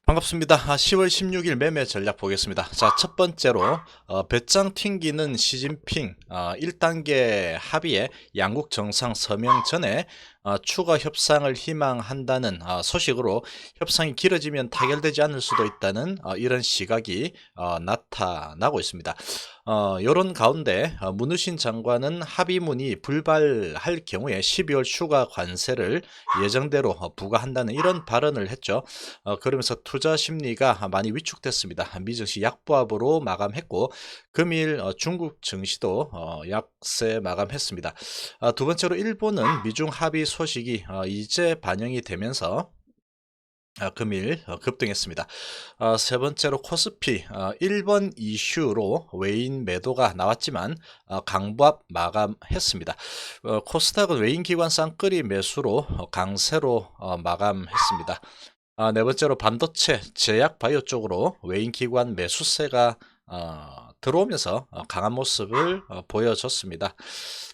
반갑습니다. 10월 16일 매매 전략 보겠습니다. 자, 첫 번째로 배짱 튕기는 시진핑 1단계 합의에 양국 정상 서명 전에 추가 협상을 희망한다는 소식으로 협상이 길어지면 타결되지 않을 수도 있다는 이런 시각이 나타나고 있습니다. 이런 가운데 문우신 장관은 합의문이 불발할 경우에 12월 추가 관세를 예정대로 부과한다는 이런 발언을 했죠. 그러면서 투자 심리가 많이 위축됐습니다. 미증시 약보합으로 마감했고 금일 중국 증시도 약세 마감했습니다. 두 번째로 일본은 미중 합의 소식이 이제 반영이 되면서 금일 급등했습니다. 세 번째로 코스피 1번 이슈로 외인 매도가 나왔지만 강보합 마감했습니다. 코스닥은 외인 기관 쌍끌이 매수로 강세로 마감했습니다. 네 번째로 반도체, 제약 바이오 쪽으로 외인 기관 매수세가 들어오면서 강한 모습을 보여줬습니다.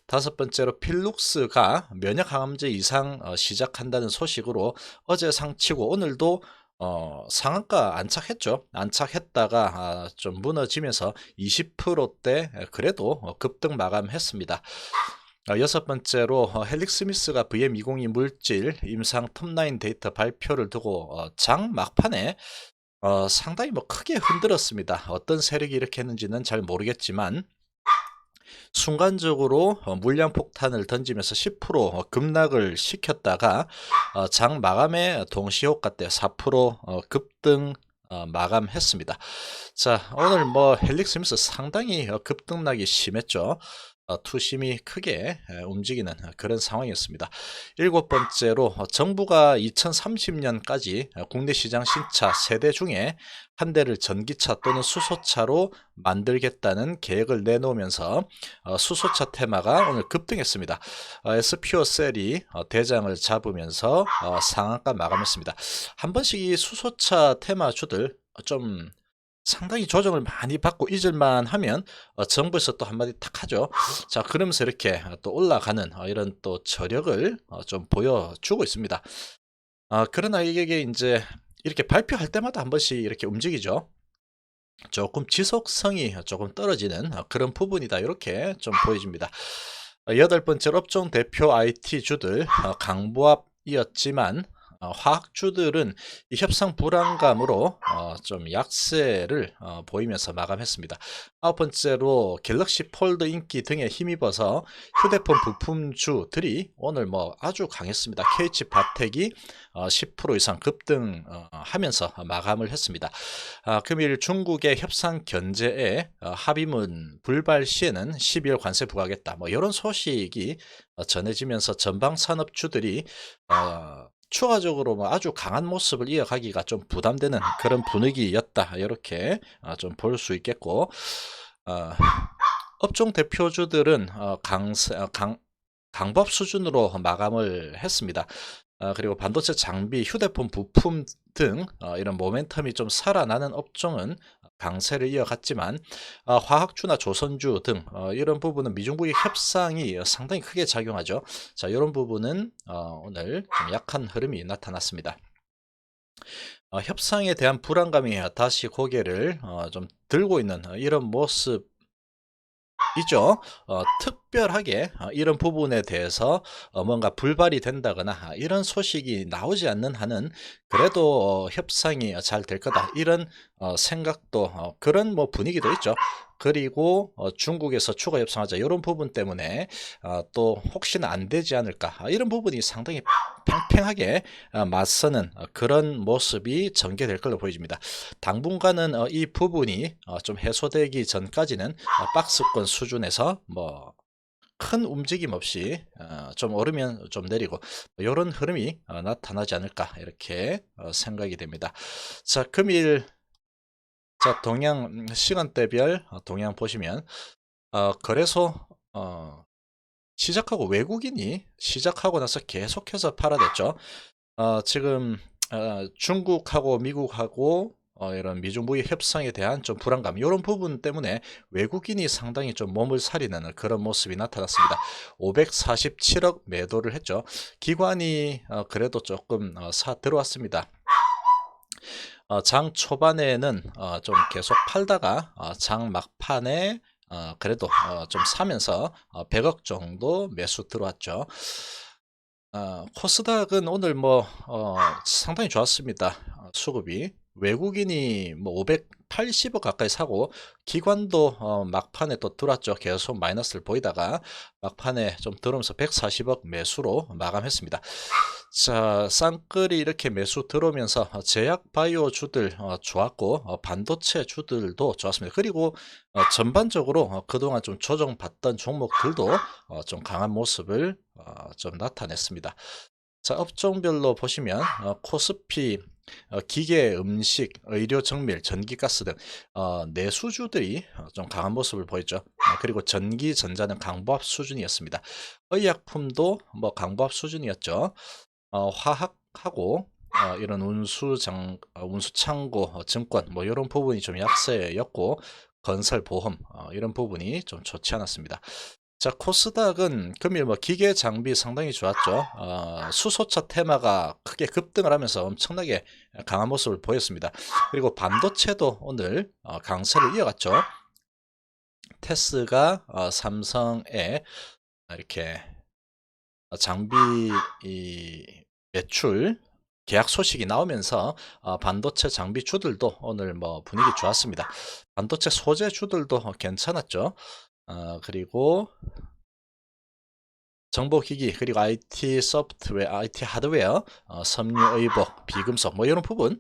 다섯 번째로 필룩스가 면역 항암제 이상 시작한다는 소식으로 어제 상치고 오늘도 상한가 안착했죠. 안착했다가 좀 무너지면서 20%대 그래도 급등 마감했습니다. 여섯 번째로 헬릭스미스가 VM202 물질 임상 톱라인 데이터 발표를 두고 장 막판에 상당히 크게 흔들었습니다. 어떤 세력이 이렇게 했는지는 잘 모르겠지만 순간적으로 물량 폭탄을 던지면서 10% 급락을 시켰다가 장 마감에 동시효과 때 4% 급등 마감했습니다. 자, 오늘 헬릭스미스 상당히 급등락이 심했죠. 투심이 크게 움직이는 그런 상황이었습니다. 일곱 번째로 정부가 2030년까지 국내 시장 신차 세대 중에 한 대를 전기차 또는 수소차로 만들겠다는 계획을 내놓으면서 수소차 테마가 오늘 급등했습니다. SPO 셀이 대장을 잡으면서 상한가 마감했습니다. 한 번씩 이 수소차 테마주들 좀 상당히 조정을 많이 받고 잊을만 하면 정부에서 또 한마디 탁 하죠. 자, 그러면서 이렇게 또 올라가는 이런 또 저력을 좀 보여주고 있습니다. 그러나 이게 이제 이렇게 발표할 때마다 한 번씩 이렇게 움직이죠. 조금 지속성이 조금 떨어지는 그런 부분이다, 이렇게 좀 보여집니다. 여덟 번째로 업종 대표 IT주들 강보합이었지만 화학주들은 이 협상 불안감으로 좀 약세를 보이면서 마감했습니다. 아홉 번째로 갤럭시 폴드 인기 등에 힘입어서 휴대폰 부품주들이 오늘 아주 강했습니다. KH 바텍이 10% 이상 급등하면서 마감을 했습니다. 금일 중국의 협상 견제에 합의문 불발 시에는 12월 관세 부과하겠다, 이런 소식이 전해지면서 전방 산업주들이 추가적으로 아주 강한 모습을 이어가기가 좀 부담되는 그런 분위기였다, 이렇게 좀 볼 수 있겠고, 업종 대표주들은 강법 수준으로 마감을 했습니다. 그리고 반도체 장비, 휴대폰 부품 등 이런 모멘텀이 좀 살아나는 업종은 강세를 이어갔지만 화학주나 조선주 등 이런 부분은 미중국의 협상이 상당히 크게 작용하죠. 자, 이런 부분은 오늘 좀 약한 흐름이 나타났습니다. 협상에 대한 불안감이 다시 고개를 좀 들고 있는 이런 모습 이죠. 특별하게 이런 부분에 대해서 뭔가 불발이 된다거나 이런 소식이 나오지 않는 한은 그래도 협상이 잘 될 거다, 이런 생각도 그런 분위기도 있죠. 그리고 중국에서 추가 협상하자 이런 부분 때문에 또 혹시나 안 되지 않을까, 이런 부분이 상당히 팽팽하게 맞서는 그런 모습이 전개될 걸로 보여집니다. 당분간은 이 부분이 좀 해소되기 전까지는 박스권 수준에서 큰 움직임 없이 좀 오르면 좀 내리고 이런 흐름이 나타나지 않을까, 이렇게 생각이 됩니다. 자, 금일 동향 시간대별 동향 보시면 거래소 시작하고 외국인이 시작하고 나서 계속해서 팔아댔죠. 지금 중국하고 미국하고 이런 미중 무역 협상에 대한 좀 불안감, 이런 부분 때문에 외국인이 상당히 좀 몸을 사리는 그런 모습이 나타났습니다. 547억 매도를 했죠. 기관이 그래도 조금 사 들어왔습니다. 장 초반에는 좀 계속 팔다가 장 막판에 그래도 좀 사면서 100억 정도 매수 들어왔죠. 코스닥은 오늘 뭐 상당히 좋았습니다. 수급이 외국인이 뭐 580억 가까이 사고 기관도 막판에 또 들어왔죠. 계속 마이너스를 보이다가 막판에 좀 들어오면서 140억 매수로 마감했습니다. 자, 쌍끌이 이렇게 매수 들어오면서 제약 바이오 주들 좋았고 반도체 주들도 좋았습니다. 그리고 전반적으로 그동안 좀 조정받던 종목들도 좀 강한 모습을 좀 나타냈습니다. 자, 업종별로 보시면 코스피, 기계, 음식, 의료, 정밀, 전기가스 등 내수주들이 좀 강한 모습을 보였죠. 그리고 전기, 전자는 강보합 수준이었습니다. 의약품도 뭐 강보합 수준이었죠. 화학하고 이런 운수창고, 증권 뭐 이런 부분이 좀 약세였고 건설, 보험 이런 부분이 좀 좋지 않았습니다. 자, 코스닥은 금일 뭐 기계 장비 상당히 좋았죠. 수소차 테마가 크게 급등을 하면서 엄청나게 강한 모습을 보였습니다. 그리고 반도체도 오늘 강세를 이어갔죠. 테스가 삼성에 이렇게 장비 매출 계약 소식이 나오면서 반도체 장비 주들도 오늘 뭐 분위기 좋았습니다. 반도체 소재 주들도 괜찮았죠. 그리고 정보기기 그리고 IT 소프트웨어, IT 하드웨어, 섬유의복, 비금속 뭐 이런 부분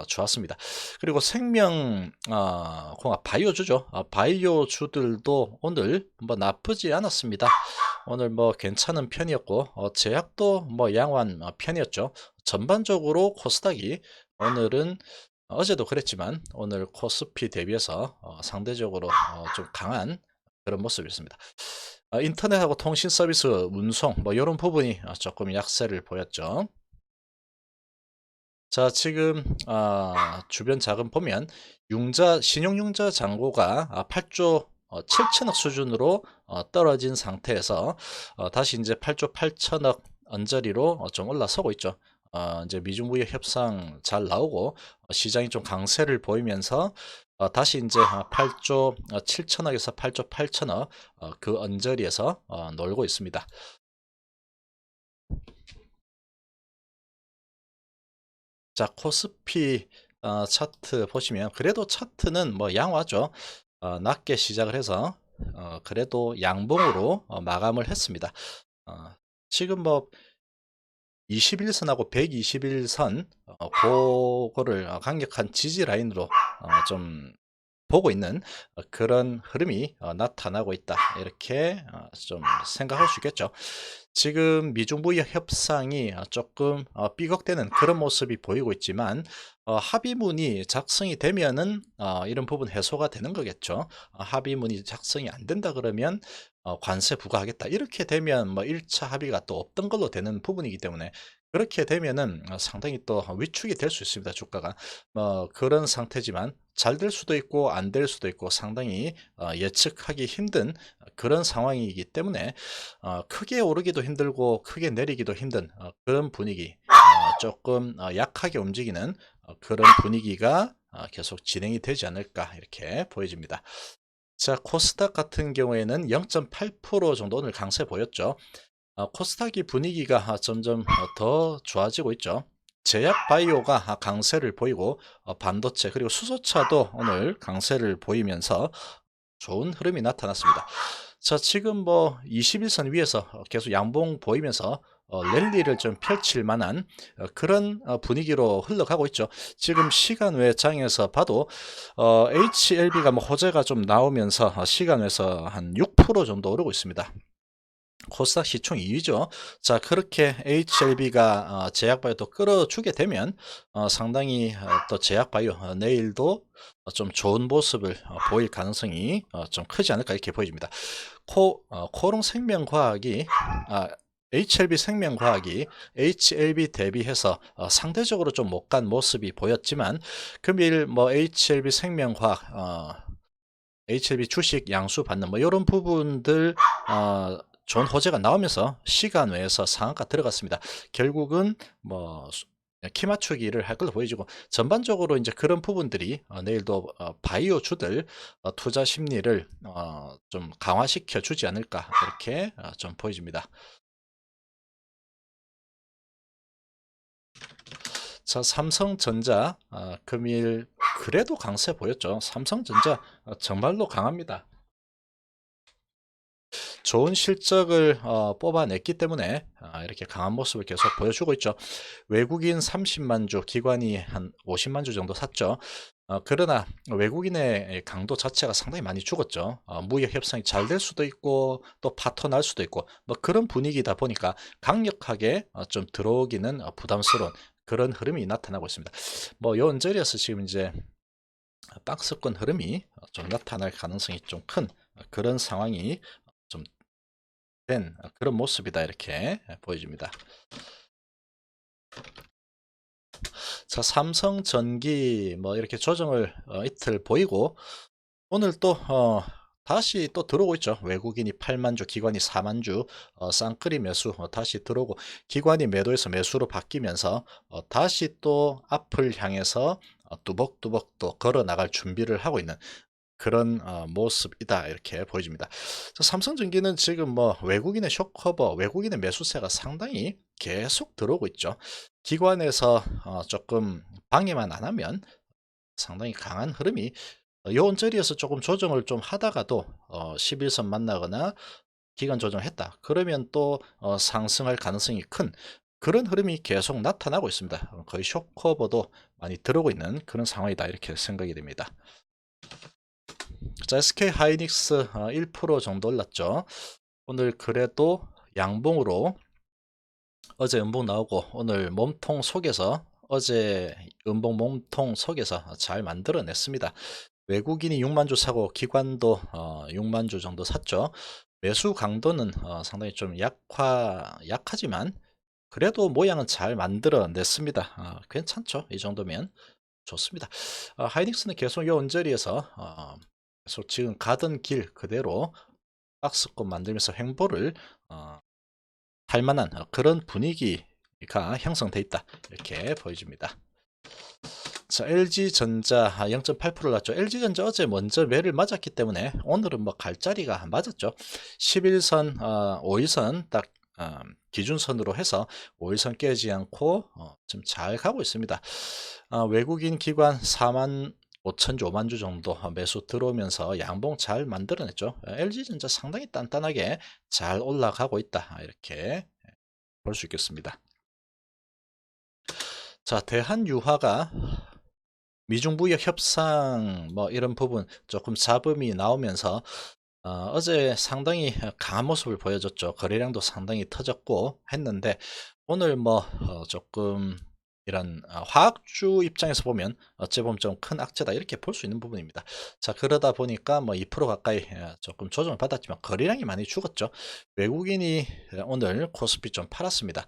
좋았습니다. 그리고 생명공학 바이오주죠. 바이오주들도 오늘 뭐 나쁘지 않았습니다. 오늘 뭐 괜찮은 편이었고 제약도 뭐 양호한 편이었죠. 전반적으로 코스닥이 오늘은 어제도 그랬지만 오늘 코스피 대비해서 상대적으로 좀 강한 그런 모습이었습니다. 인터넷하고 통신 서비스, 운송 뭐 이런 부분이 조금 약세를 보였죠. 자, 지금 주변 자금 보면 신용융자 잔고가 8조 7천억 수준으로 떨어진 상태에서 다시 이제 8조 8천억 언저리로 좀 올라서고 있죠. 이제 미중무역 협상 잘 나오고 시장이 좀 강세를 보이면서 다시 이제 8조 7천억에서 8조 8천억 그 언저리에서 놀고 있습니다. 자, 코스피 차트 보시면 그래도 차트는 뭐 양호하죠. 낮게 시작을 해서 그래도 양봉으로 마감을 했습니다. 지금 뭐 21선하고 121선 그거를 강력한 지지 라인으로 좀 보고 있는 그런 흐름이 나타나고 있다. 이렇게 좀 생각할 수 있겠죠. 지금 미중무역 협상이 조금 삐걱대는 그런 모습이 보이고 있지만 합의문이 작성이 되면은 이런 부분 해소가 되는 거겠죠. 합의문이 작성이 안 된다 그러면 관세 부과하겠다. 이렇게 되면 뭐 1차 합의가 또 없던 걸로 되는 부분이기 때문에 그렇게 되면은 상당히 또 위축이 될 수 있습니다. 주가가 그런 상태지만 잘 될 수도 있고 안 될 수도 있고 상당히 예측하기 힘든 그런 상황이기 때문에 크게 오르기도 힘들고 크게 내리기도 힘든 그런 분위기, 조금 약하게 움직이는 그런 분위기가 계속 진행이 되지 않을까 이렇게 보여집니다. 자, 코스닥 같은 경우에는 0.8% 정도 오늘 강세 보였죠. 코스닥이 분위기가 점점 더 좋아지고 있죠. 제약 바이오가 강세를 보이고 반도체 그리고 수소차도 오늘 강세를 보이면서 좋은 흐름이 나타났습니다. 자, 지금 뭐 21선 위에서 계속 양봉 보이면서 랠리를 좀 펼칠 만한 그런 분위기로 흘러가고 있죠. 지금 시간 외 장에서 봐도 HLB가 뭐 호재가 좀 나오면서 시간 외에서 한 6% 정도 오르고 있습니다. 코스닥 시총 2위죠. 자, 그렇게 HLB가 제약바이오 또 끌어주게 되면 상당히 또 제약바이오 내일도 좀 좋은 모습을 보일 가능성이 좀 크지 않을까 이렇게 보여집니다. 코롱 생명과학이 HLB 생명과학이 HLB 대비해서 상대적으로 좀 못 간 모습이 보였지만 금일 뭐 HLB 생명과학 HLB 주식 양수 받는 뭐 이런 부분들 좋은 호재가 나오면서 시간 외에서 상한가 들어갔습니다. 결국은 뭐 키 맞추기를 할 걸로 보여지고, 전반적으로 이제 그런 부분들이 내일도 바이오주들 투자 심리를 좀 강화시켜 주지 않을까, 이렇게 좀 보여집니다. 자, 삼성전자 금일 그래도 강세 보였죠. 삼성전자 정말로 강합니다. 좋은 실적을 뽑아냈기 때문에 이렇게 강한 모습을 계속 보여주고 있죠. 외국인 30만 주, 기관이 한 50만 주 정도 샀죠. 그러나 외국인의 강도 자체가 상당히 많이 죽었죠. 무역 협상이 잘 될 수도 있고 또 파토 날 수도 있고 뭐 그런 분위기다 보니까 강력하게 좀 들어오기는 부담스러운 그런 흐름이 나타나고 있습니다. 뭐 요 언저리에서 지금 이제 박스권 흐름이 좀 나타날 가능성이 좀 큰 그런 상황이 좀 된 그런 모습이다, 이렇게 보여집니다. 자, 삼성전기 뭐 이렇게 조정을 이틀 보이고, 오늘 또 다시 또 들어오고 있죠. 외국인이 8만 주, 기관이 4만 주 쌍끌이 매수 다시 들어오고, 기관이 매도에서 매수로 바뀌면서 다시 또 앞을 향해서 뚜벅뚜벅 또 걸어 나갈 준비를 하고 있는 그런 모습이다, 이렇게 보여집니다. 삼성전기는 지금 뭐 외국인의 쇼커버, 외국인의 매수세가 상당히 계속 들어오고 있죠. 기관에서 조금 방해만 안 하면 상당히 강한 흐름이 요 언저리에서 조금 조정을 좀 하다가도 11선 만나거나 기간 조정했다 그러면 또 상승할 가능성이 큰 그런 흐름이 계속 나타나고 있습니다. 거의 쇼커버도 많이 들어오고 있는 그런 상황이다, 이렇게 생각이 됩니다. 자, SK 하이닉스 1% 정도 올랐죠. 오늘 그래도 양봉으로 어제 음봉 나오고 오늘 몸통 속에서 어제 음봉 몸통 속에서 잘 만들어냈습니다. 외국인이 6만 주 사고 기관도 6만 주 정도 샀죠. 매수 강도는 상당히 좀 약하지만 그래도 모양은 잘 만들어냈습니다. 괜찮죠? 이 정도면 좋습니다. 하이닉스는 계속 이 언저리에서 계속 지금 가던 길 그대로 박스권 만들면서 횡보를 할 만한 그런 분위기가 형성돼 있다, 이렇게 보여집니다. 자, LG전자 0.8% 났죠. LG전자 어제 먼저 매를 맞았기 때문에 오늘은 뭐 갈 자리가 맞았죠. 11선 5일선 딱 기준선으로 해서 5일선 깨지 않고 좀 잘 가고 있습니다. 외국인 기관 4만 5천 주, 5만 주 정도 매수 들어오면서 양봉 잘 만들어냈죠. LG전자 상당히 단단하게 잘 올라가고 있다, 이렇게 볼 수 있겠습니다. 자, 대한유화가 미중무역 협상 뭐 이런 부분 조금 잡음이 나오면서 어제 상당히 강한 모습을 보여줬죠. 거래량도 상당히 터졌고 했는데 오늘 뭐 조금 이런 화학주 입장에서 보면 어찌 보면 좀 큰 악재다, 이렇게 볼 수 있는 부분입니다. 자, 그러다 보니까 뭐 2% 가까이 조금 조정을 받았지만 거래량이 많이 죽었죠. 외국인이 오늘 코스피 좀 팔았습니다.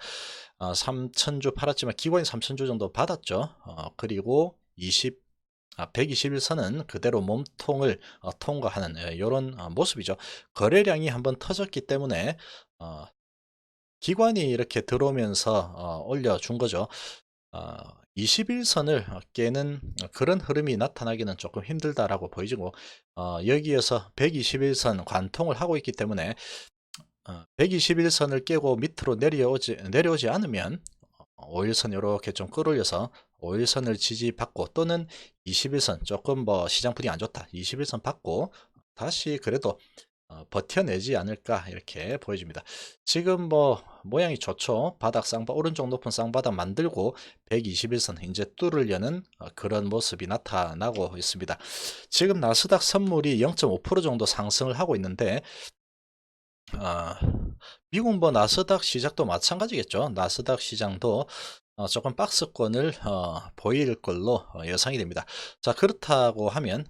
3,000주 팔았지만 기관이 3,000주 정도 받았죠. 그리고 121선은 그대로 몸통을 통과하는 이런 모습이죠. 거래량이 한번 터졌기 때문에 기관이 이렇게 들어오면서 올려준 거죠. 21선을 깨는 그런 흐름이 나타나기는 조금 힘들다라고 보이고, 여기에서 121선 관통을 하고 있기 때문에 121선을 깨고 밑으로 내려오지 않으면 5일선 이렇게 좀 끌어올려서 5일선을 지지받고, 또는 21선 조금 뭐 시장 분위기 안 좋다 21선 받고 다시 그래도 버텨내지 않을까, 이렇게 보여집니다. 지금 뭐 모양이 좋죠. 바닥 오른쪽 높은 쌍바닥 만들고 121선 이제 뚫으려는 그런 모습이 나타나고 있습니다. 지금 나스닥 선물이 0.5% 정도 상승을 하고 있는데 미국 뭐 나스닥 시장도 마찬가지겠죠. 나스닥 시장도 조금 박스권을 보일 걸로 예상이 됩니다. 자, 그렇다고 하면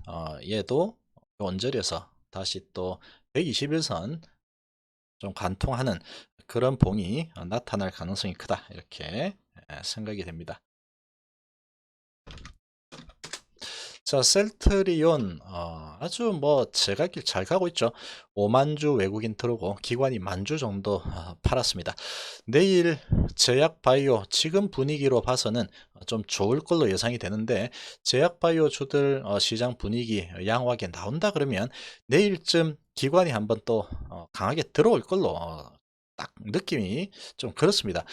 얘도 원저리에서 다시 또 121선 좀 관통하는 그런 봉이 나타날 가능성이 크다, 이렇게 생각이 됩니다. 자, 셀트리온 아주 뭐 제갈 길 잘 가고 있죠. 5만 주 외국인 들어오고 기관이 만 주 정도 팔았습니다. 내일 제약바이오 지금 분위기로 봐서는 좀 좋을 걸로 예상이 되는데, 제약바이오 주들 시장 분위기 양호하게 나온다 그러면 내일쯤 기관이 한번 또 강하게 들어올 걸로 딱 느낌이 좀 그렇습니다.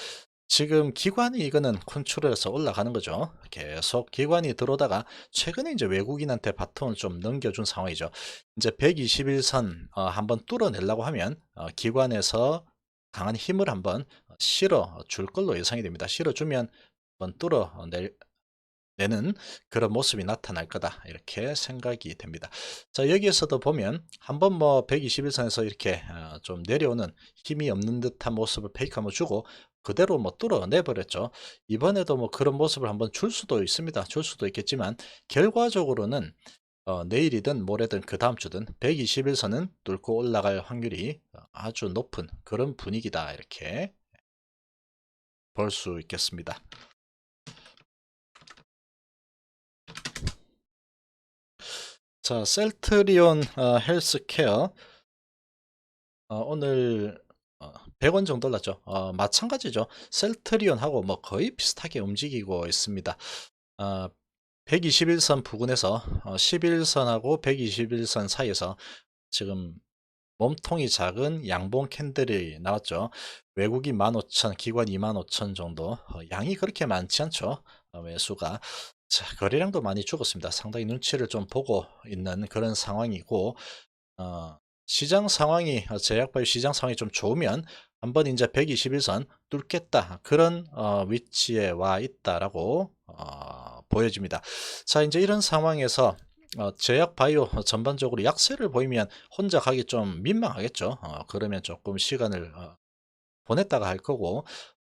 지금 기관이 이거는 컨트롤해서 올라가는 거죠. 계속 기관이 들어오다가 최근에 이제 외국인한테 바톤을 좀 넘겨준 상황이죠. 이제 121선 한번 뚫어내려고 하면 기관에서 강한 힘을 한번 실어 줄 걸로 예상이 됩니다. 실어주면 한번 내는 그런 모습이 나타날 거다, 이렇게 생각이 됩니다. 자, 여기에서도 보면 한번 뭐 121선에서 이렇게 좀 내려오는 힘이 없는 듯한 모습을 페이크 한번 주고 그대로 뭐 뚫어내 버렸죠. 이번에도 뭐 그런 모습을 한번 줄 수도 있습니다. 줄 수도 있겠지만 결과적으로는 내일이든 모레든 그 다음 주든 121선은 뚫고 올라갈 확률이 아주 높은 그런 분위기다, 이렇게 볼 수 있겠습니다. 자, 셀트리온 헬스케어 오늘 100원 정도 올랐죠. 마찬가지죠. 셀트리온하고 뭐 거의 비슷하게 움직이고 있습니다. 121선 부근에서 11선하고 121선 사이에서 지금 몸통이 작은 양봉 캔들이 나왔죠. 외국인 15,000, 기관 25,000 정도. 양이 그렇게 많지 않죠. 매수가. 자, 거래량도 많이 죽었습니다. 상당히 눈치를 좀 보고 있는 그런 상황이고, 시장 상황이, 제약바이오 시장 상황이 좀 좋으면 한번 이제 121선 뚫겠다, 그런 위치에 와 있다라고 보여집니다. 자, 이제 이런 상황에서 제약바이오 전반적으로 약세를 보이면 혼자 가기 좀 민망하겠죠. 그러면 조금 시간을 보냈다가 할 거고,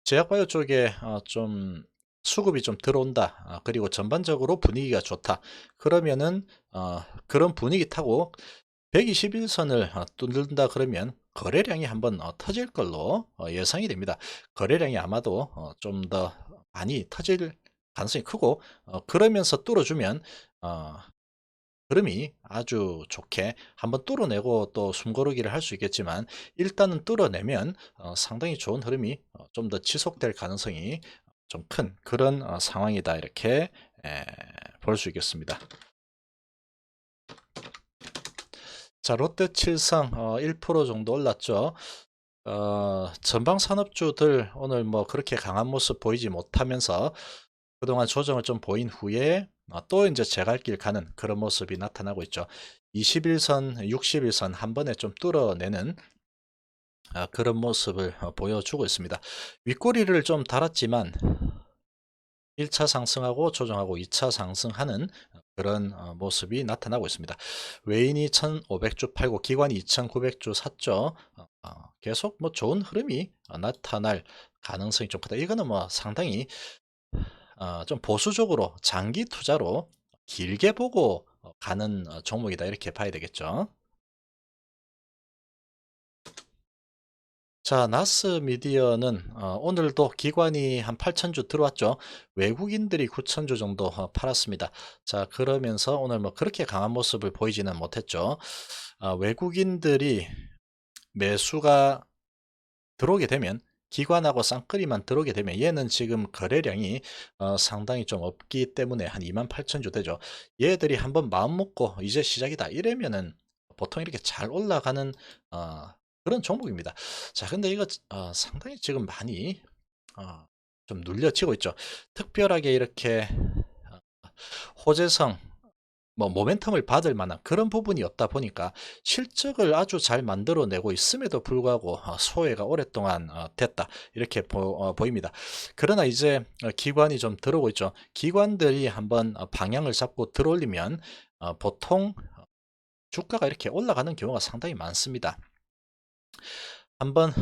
제약바이오 쪽에 좀 수급이 좀 들어온다, 그리고 전반적으로 분위기가 좋다, 그러면은 그런 분위기 타고 121선을 뚫는다 그러면 거래량이 한번 터질 걸로 예상이 됩니다. 거래량이 아마도 좀 더 많이 터질 가능성이 크고, 그러면서 뚫어주면 흐름이 아주 좋게 한번 뚫어내고 또 숨고르기를 할 수 있겠지만, 일단은 뚫어내면 상당히 좋은 흐름이 좀 더 지속될 가능성이 좀 큰 그런 상황이다, 이렇게 볼 수 있겠습니다. 자, 롯데칠성 1% 정도 올랐죠. 전방 산업주들 오늘 뭐 그렇게 강한 모습 보이지 못하면서 그동안 조정을 좀 보인 후에 또 이제 제갈길 가는 그런 모습이 나타나고 있죠. 21선, 61선 한 번에 좀 뚫어내는 그런 모습을 보여주고 있습니다. 윗꼬리를 좀 달았지만 1차 상승하고 조정하고 2차 상승하는 그런 모습이 나타나고 있습니다. 외인이 1500주 팔고 기관이 2900주 샀죠. 계속 뭐 좋은 흐름이 나타날 가능성이 좀 크다. 이거는 뭐 상당히 좀 보수적으로 장기 투자로 길게 보고 가는 종목이다, 이렇게 봐야 되겠죠. 자, 나스 미디어는 오늘도 기관이 한 8,000주 들어왔죠. 외국인들이 9,000주 정도 팔았습니다. 자, 그러면서 오늘 뭐 그렇게 강한 모습을 보이지는 못했죠. 외국인들이 매수가 들어오게 되면, 기관하고 쌍끌이만 들어오게 되면, 얘는 지금 거래량이 상당히 좀 없기 때문에 한 28,000주 되죠. 얘들이 한번 마음 먹고 이제 시작이다 이러면은 보통 이렇게 잘 올라가는 그런 종목입니다. 자, 근데 이거 상당히 지금 많이 좀 눌려지고 있죠. 특별하게 이렇게 호재성, 뭐 모멘텀을 받을 만한 그런 부분이 없다 보니까 실적을 아주 잘 만들어내고 있음에도 불구하고 소외가 오랫동안 됐다, 이렇게 보입니다. 그러나 이제 기관이 좀 들어오고 있죠. 기관들이 한번 방향을 잡고 들어올리면 보통 주가가 이렇게 올라가는 경우가 상당히 많습니다. 한번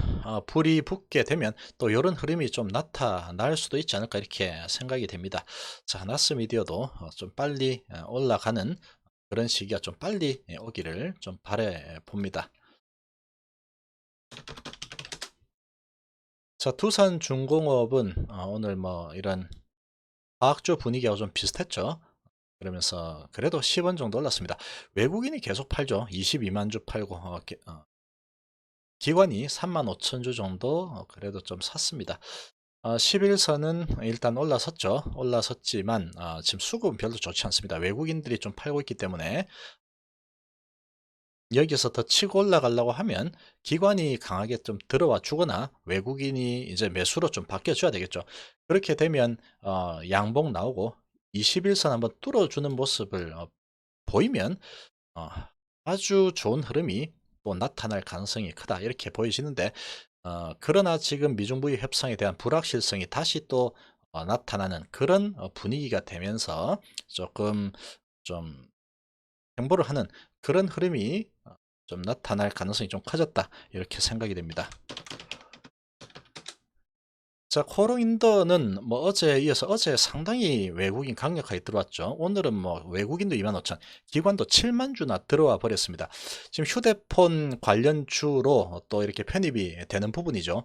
불이 붙게 되면 또 이런 흐름이 좀 나타날 수도 있지 않을까, 이렇게 생각이 됩니다. 자, 나스미디어도 좀 빨리 올라가는 그런 시기가 좀 빨리 오기를 좀 바래 봅니다. 자, 두산중공업은 오늘 뭐 이런 과학주 분위기하고 좀 비슷했죠. 그러면서 그래도 10원 정도 올랐습니다. 외국인이 계속 팔죠. 22만 주 팔고 기관이 3만 5천 주 정도 그래도 좀 샀습니다. 11선은 일단 올라섰죠. 올라섰지만 지금 수급은 별로 좋지 않습니다. 외국인들이 좀 팔고 있기 때문에 여기서 더 치고 올라가려고 하면 기관이 강하게 좀 들어와 주거나 외국인이 이제 매수로 좀 바뀌어 줘야 되겠죠. 그렇게 되면 양봉 나오고 21선 한번 뚫어주는 모습을 보이면 어, 아주 좋은 흐름이 또 나타날 가능성이 크다 이렇게 보여지는데 그러나 지금 미중부의 협상에 대한 불확실성이 다시 또 나타나는 그런 분위기가 되면서 조금 좀 행보를 하는 그런 흐름이 좀 나타날 가능성이 좀 커졌다 이렇게 생각이 됩니다. 자, 코로인더는 뭐 어제에 이어서 어제 상당히 외국인 강력하게 들어왔죠. 오늘은 뭐 외국인도 25,000, 기관도 7만 주나 들어와 버렸습니다. 지금 휴대폰 관련주로 또 이렇게 편입이 되는 부분이죠.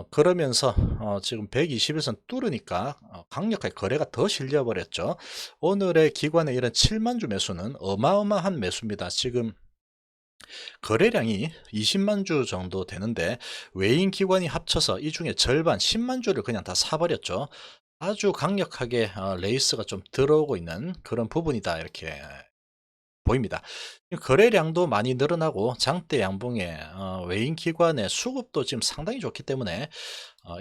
그러면서 지금 121선 뚫으니까 강력하게 거래가 더 실려 버렸죠. 오늘의 기관의 이런 7만 주 매수는 어마어마한 매수입니다. 지금 거래량이 20만 주 정도 되는데 외인 기관이 합쳐서 이 중에 절반 10만 주를 그냥 다 사버렸죠. 아주 강력하게 레이스가 좀 들어오고 있는 그런 부분이다 이렇게 보입니다. 거래량도 많이 늘어나고 장대 양봉에 외인 기관의 수급도 지금 상당히 좋기 때문에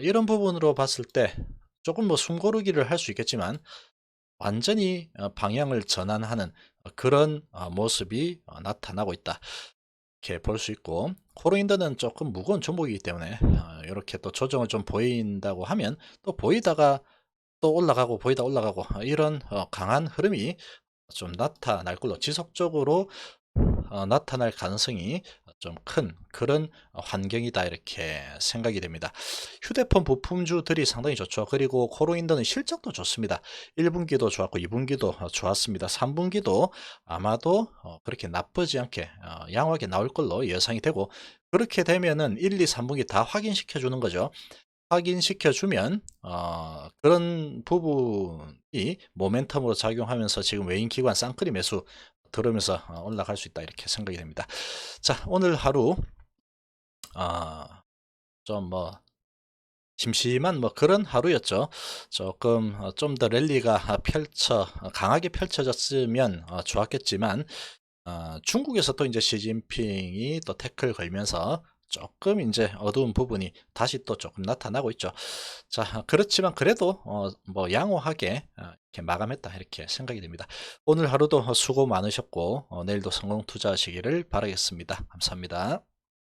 이런 부분으로 봤을 때 조금 뭐 숨고르기를 할 수 있겠지만 완전히 방향을 전환하는 그런 모습이 나타나고 있다. 이렇게 볼 수 있고 코로인더는 조금 무거운 종목이기 때문에 이렇게 또 조정을 좀 보인다고 하면 또 보이다가 또 올라가고 보이다 올라가고 이런 강한 흐름이 좀 나타날 걸로 지속적으로 나타날 가능성이 좀 큰 그런 환경이다 이렇게 생각이 됩니다. 휴대폰 부품주들이 상당히 좋죠. 그리고 코로인더는 실적도 좋습니다. 1분기도 좋았고 2분기도 좋았습니다. 3분기도 아마도 그렇게 나쁘지 않게 양호하게 나올 걸로 예상이 되고 그렇게 되면은 1, 2, 3분기 다 확인시켜 주는 거죠. 확인시켜 주면 그런 부분이 모멘텀으로 작용하면서 지금 외인 기관 쌍끌이 매수 들으면서 올라갈 수 있다 이렇게 생각이 됩니다. 자, 오늘 하루 좀 뭐 심심한 뭐 그런 하루였죠. 조금 좀 더 랠리가 강하게 펼쳐졌으면 좋았겠지만 중국에서 또 이제 시진핑이 또 태클 걸면서 조금 이제 어두운 부분이 다시 또 조금 나타나고 있죠. 자, 그렇지만 그래도 뭐 양호하게 이렇게 마감했다 이렇게 생각이 됩니다. 오늘 하루도 수고 많으셨고 내일도 성공 투자하시기를 바라겠습니다. 감사합니다.